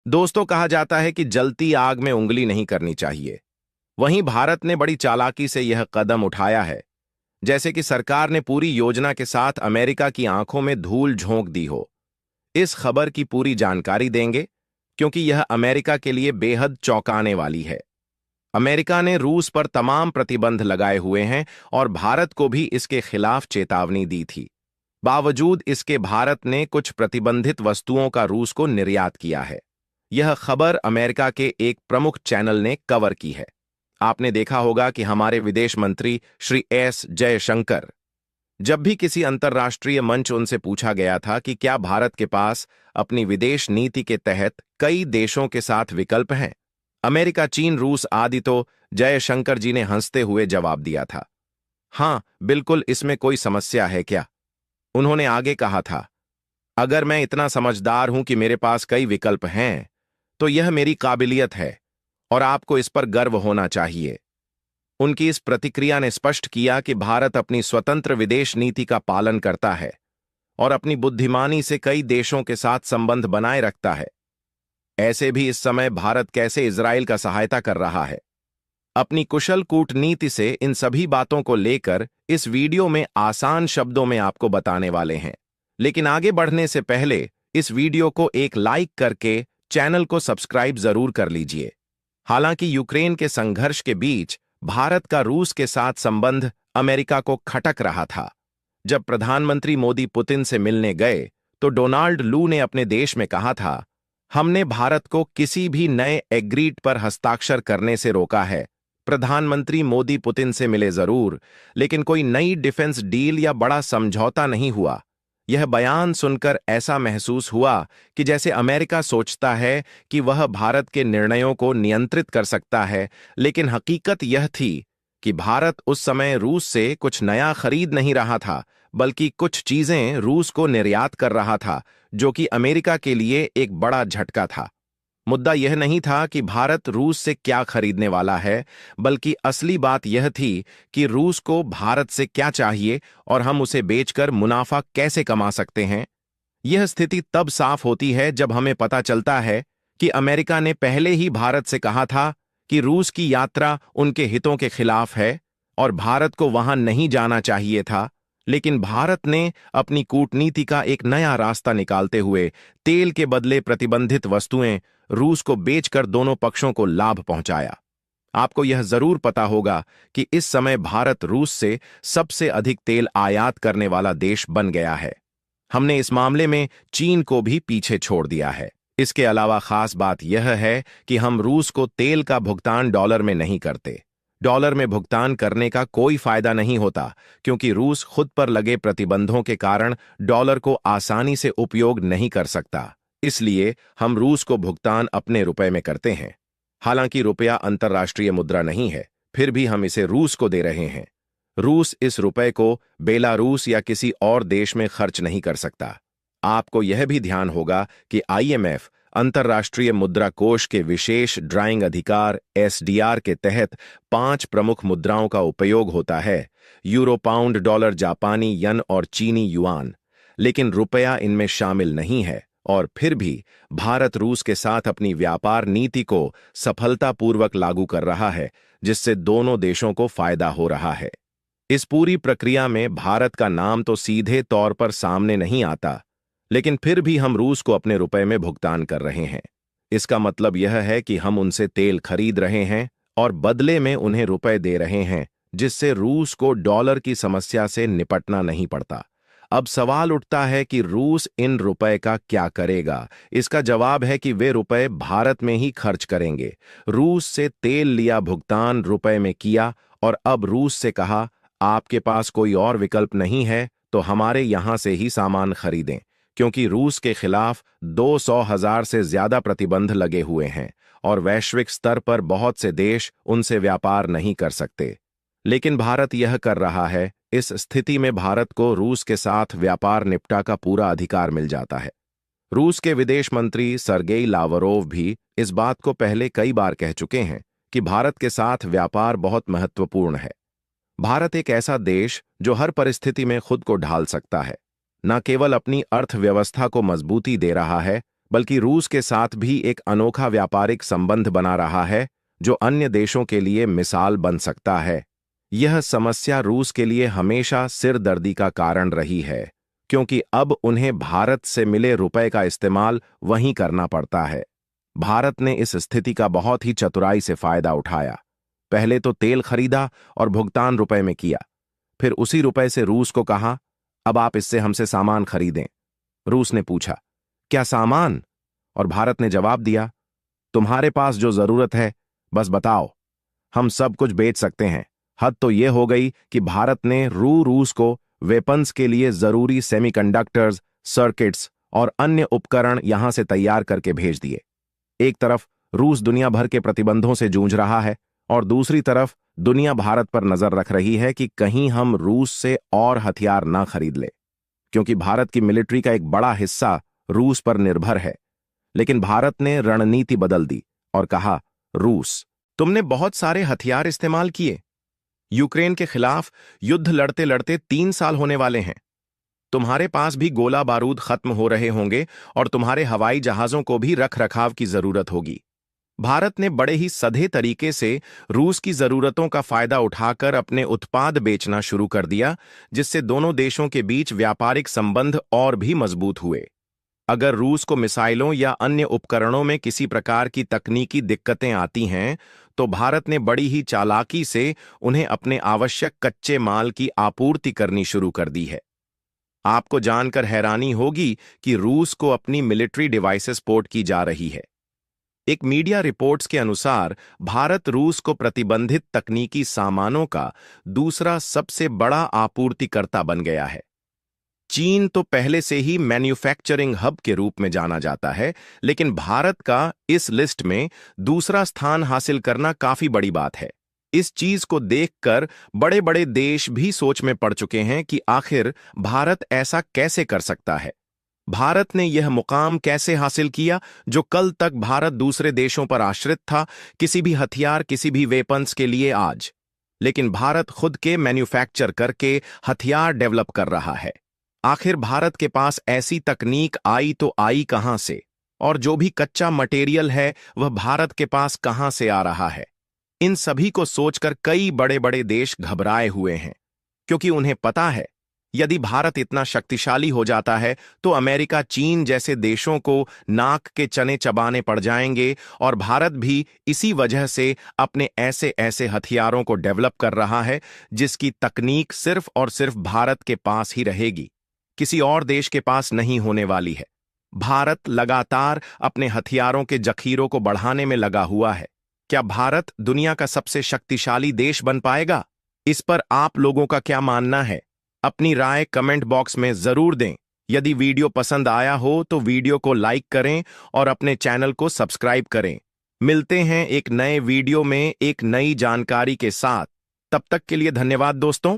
दोस्तों, कहा जाता है कि जलती आग में उंगली नहीं करनी चाहिए। वहीं भारत ने बड़ी चालाकी से यह कदम उठाया है, जैसे कि सरकार ने पूरी योजना के साथ अमेरिका की आंखों में धूल झोंक दी हो। इस खबर की पूरी जानकारी देंगे, क्योंकि यह अमेरिका के लिए बेहद चौंकाने वाली है। अमेरिका ने रूस पर तमाम प्रतिबंध लगाए हुए हैं और भारत को भी इसके खिलाफ चेतावनी दी थी। बावजूद इसके भारत ने कुछ प्रतिबंधित वस्तुओं का रूस को निर्यात किया है। यह खबर अमेरिका के एक प्रमुख चैनल ने कवर की है। आपने देखा होगा कि हमारे विदेश मंत्री श्री एस जयशंकर, जब भी किसी अंतर्राष्ट्रीय मंच उनसे पूछा गया था कि क्या भारत के पास अपनी विदेश नीति के तहत कई देशों के साथ विकल्प हैं, अमेरिका, चीन, रूस आदि, तो जयशंकर जी ने हंसते हुए जवाब दिया था, हाँ बिल्कुल, इसमें कोई समस्या है क्या। उन्होंने आगे कहा था, अगर मैं इतना समझदार हूं कि मेरे पास कई विकल्प हैं, तो यह मेरी काबिलियत है और आपको इस पर गर्व होना चाहिए। उनकी इस प्रतिक्रिया ने स्पष्ट किया कि भारत अपनी स्वतंत्र विदेश नीति का पालन करता है और अपनी बुद्धिमानी से कई देशों के साथ संबंध बनाए रखता है। ऐसे भी इस समय भारत कैसे इजराइल का सहायता कर रहा है। अपनी कुशल कूटनीति से इन सभी बातों को लेकर इस वीडियो में आसान शब्दों में आपको बताने वाले हैं। लेकिन आगे बढ़ने से पहले इस वीडियो को एक लाइक करके चैनल को सब्सक्राइब जरूर कर लीजिए। हालांकि यूक्रेन के संघर्ष के बीच भारत का रूस के साथ संबंध अमेरिका को खटक रहा था। जब प्रधानमंत्री मोदी पुतिन से मिलने गए तो डोनाल्ड लू ने अपने देश में कहा था, हमने भारत को किसी भी नए एग्रीड पर हस्ताक्षर करने से रोका है। प्रधानमंत्री मोदी पुतिन से मिले जरूर, लेकिन कोई नई डिफेंस डील या बड़ा समझौता नहीं हुआ। यह बयान सुनकर ऐसा महसूस हुआ कि जैसे अमेरिका सोचता है कि वह भारत के निर्णयों को नियंत्रित कर सकता है, लेकिन हकीकत यह थी कि भारत उस समय रूस से कुछ नया खरीद नहीं रहा था, बल्कि कुछ चीजें रूस को निर्यात कर रहा था, जो कि अमेरिका के लिए एक बड़ा झटका था। मुद्दा यह नहीं था कि भारत रूस से क्या खरीदने वाला है, बल्कि असली बात यह थी कि रूस को भारत से क्या चाहिए और हम उसे बेचकर मुनाफा कैसे कमा सकते हैं। यह स्थिति तब साफ होती है जब हमें पता चलता है कि अमेरिका ने पहले ही भारत से कहा था कि रूस की यात्रा उनके हितों के खिलाफ है और भारत को वहां नहीं जाना चाहिए था। लेकिन भारत ने अपनी कूटनीति का एक नया रास्ता निकालते हुए तेल के बदले प्रतिबंधित वस्तुएं रूस को बेचकर दोनों पक्षों को लाभ पहुंचाया। आपको यह जरूर पता होगा कि इस समय भारत रूस से सबसे अधिक तेल आयात करने वाला देश बन गया है। हमने इस मामले में चीन को भी पीछे छोड़ दिया है। इसके अलावा खास बात यह है कि हम रूस को तेल का भुगतान डॉलर में नहीं करते। डॉलर में भुगतान करने का कोई फायदा नहीं होता, क्योंकि रूस खुद पर लगे प्रतिबंधों के कारण डॉलर को आसानी से उपयोग नहीं कर सकता। इसलिए हम रूस को भुगतान अपने रुपए में करते हैं। हालांकि रुपया अंतर्राष्ट्रीय मुद्रा नहीं है, फिर भी हम इसे रूस को दे रहे हैं। रूस इस रुपए को बेलारूस या किसी और देश में खर्च नहीं कर सकता। आपको यह भी ध्यान होगा कि आईएमएफ, अंतर्राष्ट्रीय मुद्रा कोष के विशेष ड्राइंग अधिकार एसडीआर के तहत 5 प्रमुख मुद्राओं का उपयोग होता है: यूरो, पाउंड, डॉलर, जापानी यन और चीनी युआन। लेकिन रुपया इनमें शामिल नहीं है, और फिर भी भारत रूस के साथ अपनी व्यापार नीति को सफलतापूर्वक लागू कर रहा है, जिससे दोनों देशों को फायदा हो रहा है। इस पूरी प्रक्रिया में भारत का नाम तो सीधे तौर पर सामने नहीं आता, लेकिन फिर भी हम रूस को अपने रुपए में भुगतान कर रहे हैं। इसका मतलब यह है कि हम उनसे तेल खरीद रहे हैं और बदले में उन्हें रुपए दे रहे हैं, जिससे रूस को डॉलर की समस्या से निपटना नहीं पड़ता। अब सवाल उठता है कि रूस इन रुपए का क्या करेगा। इसका जवाब है कि वे रुपए भारत में ही खर्च करेंगे। रूस से तेल लिया, भुगतान रुपए में किया, और अब रूस से कहा, आपके पास कोई और विकल्प नहीं है तो हमारे यहां से ही सामान खरीदें, क्योंकि रूस के खिलाफ 200,000 से ज्यादा प्रतिबंध लगे हुए हैं और वैश्विक स्तर पर बहुत से देश उनसे व्यापार नहीं कर सकते। लेकिन भारत यह कर रहा है। इस स्थिति में भारत को रूस के साथ व्यापार निपटा का पूरा अधिकार मिल जाता है। रूस के विदेश मंत्री सर्गेई लावरोव भी इस बात को पहले कई बार कह चुके हैं कि भारत के साथ व्यापार बहुत महत्वपूर्ण है। भारत एक ऐसा देश जो हर परिस्थिति में खुद को ढाल सकता है। न केवल अपनी अर्थव्यवस्था को मजबूती दे रहा है, बल्कि रूस के साथ भी एक अनोखा व्यापारिक संबंध बना रहा है जो अन्य देशों के लिए मिसाल बन सकता है। यह समस्या रूस के लिए हमेशा सिरदर्दी का कारण रही है, क्योंकि अब उन्हें भारत से मिले रुपए का इस्तेमाल वहीं करना पड़ता है। भारत ने इस स्थिति का बहुत ही चतुराई से फायदा उठाया। पहले तो तेल खरीदा और भुगतान रुपए में किया, फिर उसी रुपए से रूस को कहा, अब आप इससे हमसे सामान खरीदें। रूस ने पूछा, क्या सामान? और भारत ने जवाब दिया, तुम्हारे पास जो जरूरत है बस बताओ, हम सब कुछ बेच सकते हैं। हद तो यह हो गई कि भारत ने रूस को वेपन्स के लिए जरूरी सेमीकंडक्टर्स, सर्किट्स और अन्य उपकरण यहां से तैयार करके भेज दिए। एक तरफ रूस दुनिया भर के प्रतिबंधों से जूझ रहा है और दूसरी तरफ दुनिया भारत पर नजर रख रही है कि कहीं हम रूस से और हथियार ना खरीद ले, क्योंकि भारत की मिलिट्री का एक बड़ा हिस्सा रूस पर निर्भर है। लेकिन भारत ने रणनीति बदल दी और कहा, रूस, तुमने बहुत सारे हथियार इस्तेमाल किए। यूक्रेन के खिलाफ युद्ध लड़ते लड़ते 3 साल होने वाले हैं। तुम्हारे पास भी गोला बारूद खत्म हो रहे होंगे और तुम्हारे हवाई जहाजों को भी रख रखाव की जरूरत होगी। भारत ने बड़े ही सधे तरीके से रूस की जरूरतों का फायदा उठाकर अपने उत्पाद बेचना शुरू कर दिया, जिससे दोनों देशों के बीच व्यापारिक संबंध और भी मजबूत हुए। अगर रूस को मिसाइलों या अन्य उपकरणों में किसी प्रकार की तकनीकी दिक्कतें आती हैं, तो भारत ने बड़ी ही चालाकी से उन्हें अपने आवश्यक कच्चे माल की आपूर्ति करनी शुरू कर दी है। आपको जानकर हैरानी होगी कि रूस को अपनी मिलिट्री डिवाइसेस पोर्ट की जा रही है। एक मीडिया रिपोर्ट्स के अनुसार भारत रूस को प्रतिबंधित तकनीकी सामानों का दूसरा सबसे बड़ा आपूर्तिकर्ता बन गया है। चीन तो पहले से ही मैन्युफैक्चरिंग हब के रूप में जाना जाता है, लेकिन भारत का इस लिस्ट में दूसरा स्थान हासिल करना काफी बड़ी बात है। इस चीज को देखकर बड़े बड़े देश भी सोच में पड़ चुके हैं कि आखिर भारत ऐसा कैसे कर सकता है। भारत ने यह मुकाम कैसे हासिल किया जो कल तक भारत दूसरे देशों पर आश्रित था, किसी भी हथियार, किसी भी वेपन्स के लिए आज। लेकिन भारत खुद के मैन्युफैक्चर करके हथियार डेवलप कर रहा है। आखिर भारत के पास ऐसी तकनीक आई तो आई कहां से, और जो भी कच्चा मटेरियल है वह भारत के पास कहां से आ रहा है? इन सभी को सोचकर कई बड़े बड़े देश घबराए हुए हैं, क्योंकि उन्हें पता है यदि भारत इतना शक्तिशाली हो जाता है तो अमेरिका, चीन जैसे देशों को नाक के चने चबाने पड़ जाएंगे, और भारत भी इसी वजह से अपने ऐसे ऐसे हथियारों को डेवलप कर रहा है जिसकी तकनीक सिर्फ और सिर्फ भारत के पास ही रहेगी, किसी और देश के पास नहीं होने वाली है। भारत लगातार अपने हथियारों के जखीरों को बढ़ाने में लगा हुआ है। क्या भारत दुनिया का सबसे शक्तिशाली देश बन पाएगा? इस पर आप लोगों का क्या मानना है? अपनी राय कमेंट बॉक्स में जरूर दें। यदि वीडियो पसंद आया हो तो वीडियो को लाइक करें और अपने चैनल को सब्सक्राइब करें। मिलते हैं एक नए वीडियो में एक नई जानकारी के साथ। तब तक के लिए धन्यवाद दोस्तों।